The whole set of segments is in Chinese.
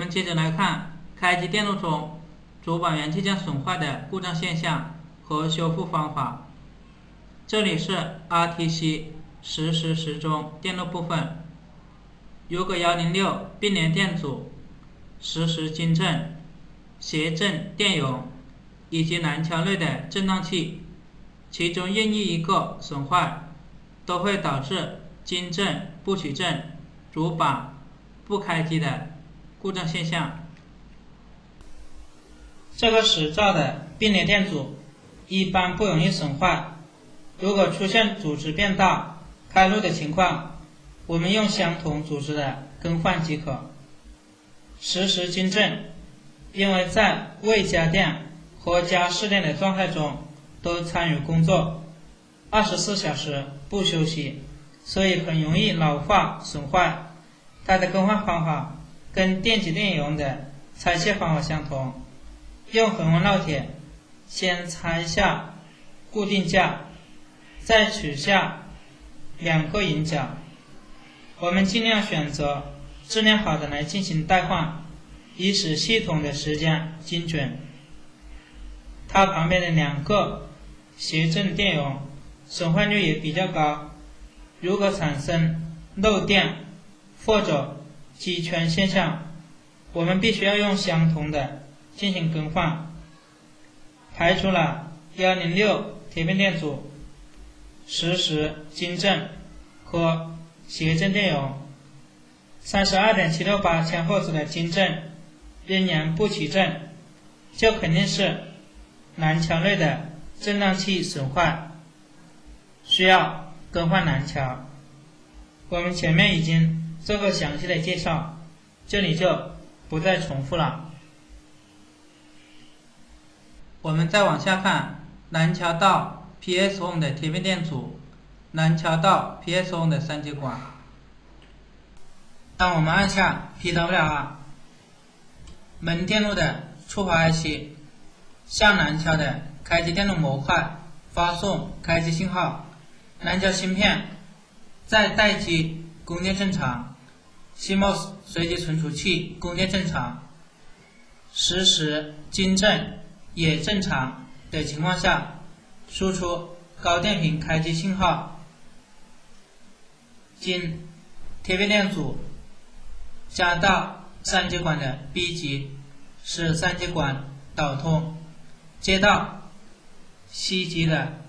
们接着来看开机电路中主板元器件损坏的故障现象和修复方法。这里是 RTC1010中电路部分，有个106并联电阻、实晶振、谐振电容以及南桥内的振荡器，其中任意一个损坏都会导致晶振不取振、主板不开机的故障现象。这个实兆的并联电阻一般不容易损坏，如果出现阻值变大、开路的情况，我们用相同阻值的更换即可。实晶振因为在未加电和加试电的状态中都参与工作，24小时不休息，所以很容易老化损坏。它的更换方法跟电极电容的拆卸方法相同，用恒温烙铁先拆下固定架，再取下2个引脚。我们尽量选择质量好的来进行代换，以使系统的时间精准。它旁边的2个谐振电容损坏率也比较高，如果产生漏电或者击圈现象，我们必须要用相同的进行更换。排除了106贴片电阻、实晶振和谐振电容， 32.768千赫兹的晶振仍然不起振，就肯定是南桥内的振荡器损坏，需要更换南桥。我们前面已经做过详细的介绍，这里就不再重复了。我们再往下看南桥到 PSON 的贴片电阻，南桥到 PSON 的3节管。当我们按下 PWR 门电路的触发 IC 向南桥的开机电路模块发送开机信号，南桥芯片在待机供电正常， CMOS 随机存储器供电正常，实晶振也正常的情况下，输出高电平开机信号，经贴片电阻加到3节管的 B 极，使3节管导通，接到 C 极的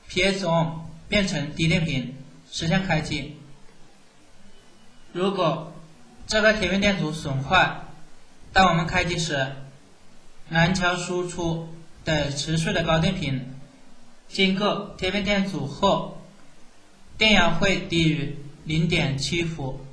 PSON 变成低电平，实现开机。如果这个贴片电阻损坏，当我们开机时，南桥输出的持续的高电平经过贴片电阻后，电压会低于 0.7 伏。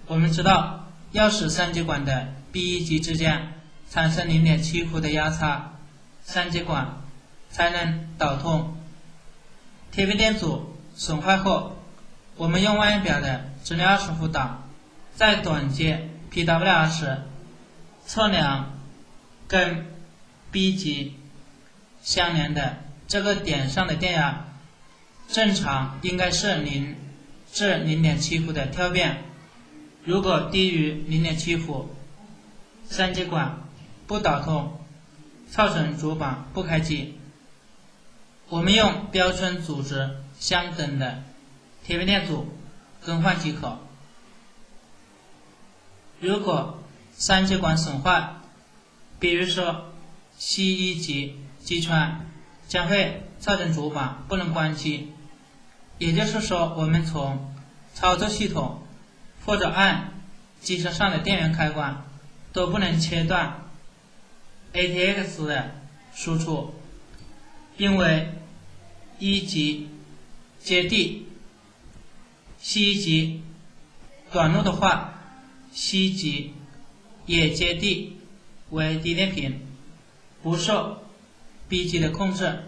我们知道，要使3节管的 B1 极之间产生 0.7 伏的压差，3节管才能导通。贴片电阻损坏后，我们用万用表的直流20伏档在短接 PWR 时，测量跟 B 极相连的这个点上的电压，正常应该是0至 0.7 伏的跳变，如果低于 0.7 伏，3节管不导通，造成主板不开机。我们用标准阻值相等的贴片电阻更换即可。如果3节管损坏，比如说 C1 极击穿，将会造成主板不能关机，也就是说我们从操作系统或者按机身上的电源开关都不能切断 ATX 的输出，因为1极接地， C1 极短路的话， C 极也接地为低电平，不受 B 极的控制，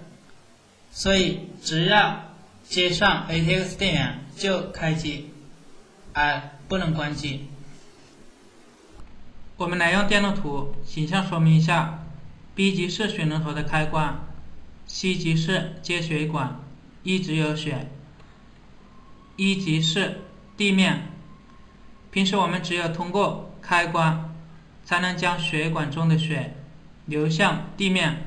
所以只要接上 ATX 电源就开机，而不能关机。我们来用电路图形象说明一下 B 极是水龙头的开关， C 极是接水管，一直有水， 1极是地面。平时我们只有通过开关才能将血管中的血流向地面。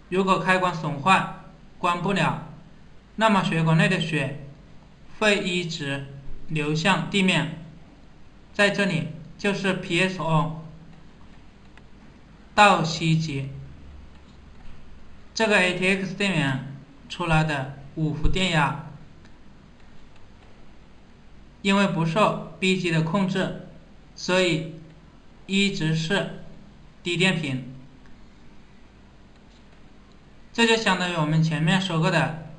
如果开关损坏，关不了，那么血管内的血会一直流向地面。在这里就是 PSO 到西极，这个 ATX 电源出来的5伏电压，因为不受 B 极的控制，所以一直是低电平。这就相当于我们前面说过的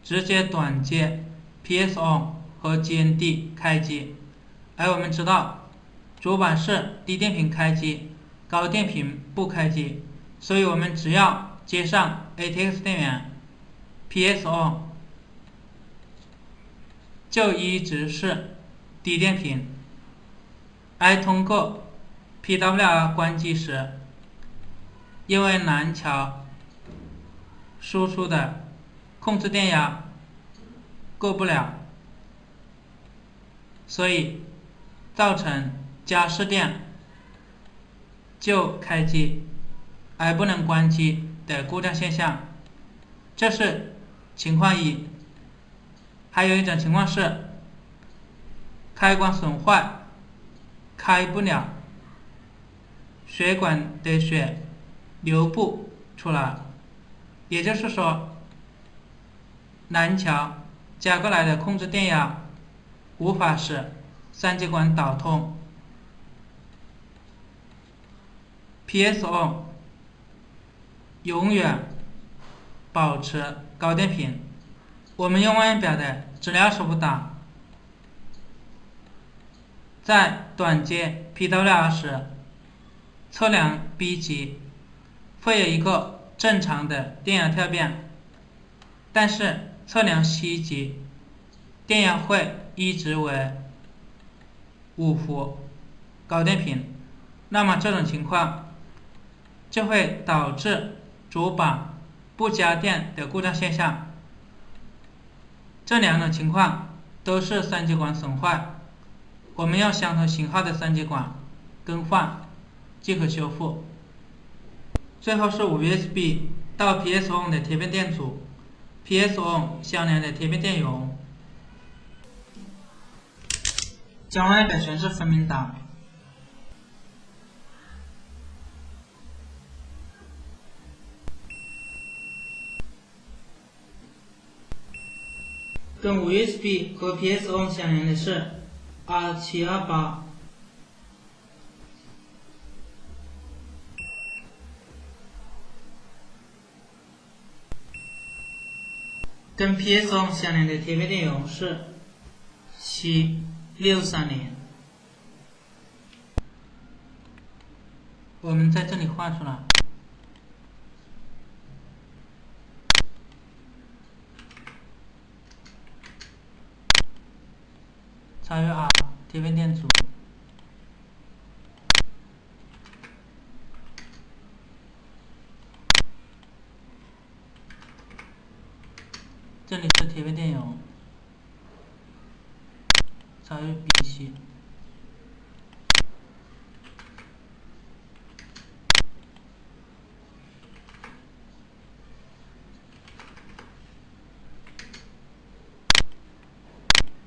直接短接 PSO 和 GND 开机。而我们知道主板是低电平开机，高电平不开机，所以我们只要接上 ATX 电源 PSO 就一直是低电平。而通过 PWR 关机时，因为南桥输出的控制电压过不了，所以造成加湿电就开机而不能关机的故障现象，这是情况一。还有一种情况是开关损坏，开不了，血管的血流不出来，也就是说南桥加过来的控制电压无法使三极管导通。 PSO 永远保持高电平。我们用望远表的质量手不打，在短接 PWR 时测量 B 极会有一个正常的电压跳变，但是测量 C 极电压会一直为5伏高电平。那么这种情况就会导致主板不加电的故障现象。这两种情况都是三极管损坏，我们要相同型号的三极管更换即可修复。最后是5USB 到 PSON 的贴片电阻， PSON 相连的贴片电容。将望远表全是分明档，跟5USB 和 PSON 相连的是 R728， 跟 PSON 相连的贴片电容是 C630。我们在这里画出来。超越 R 贴片电阻，这里是贴片电容，超越 BC。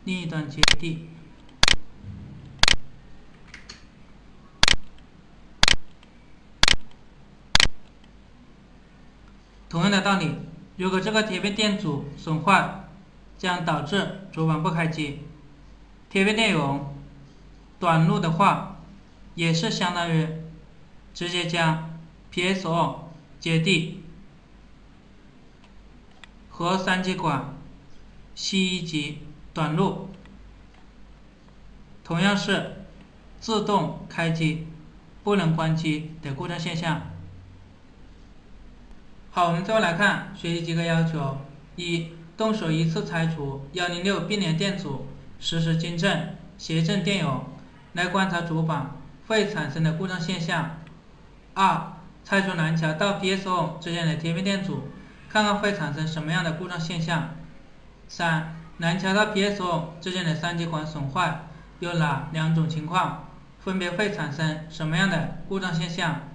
另一端接地，同样的道理，如果这个贴片电阻损坏，将导致主板不开机。贴片电容短路的话，也是相当于直接将 PSO 接地和三极管 C1 极短路，同样是自动开机不能关机的故障现象。好，我们最后来看学习几个要求：一、动手一次拆除106并联电阻，实时经振、谐振电容，来观察主板会产生的故障现象。二、拆除南桥到 PSO 之间的贴片电阻，看看会产生什么样的故障现象。三、南桥到 PSO 之间的三极管损坏有哪两种情况？分别会产生什么样的故障现象？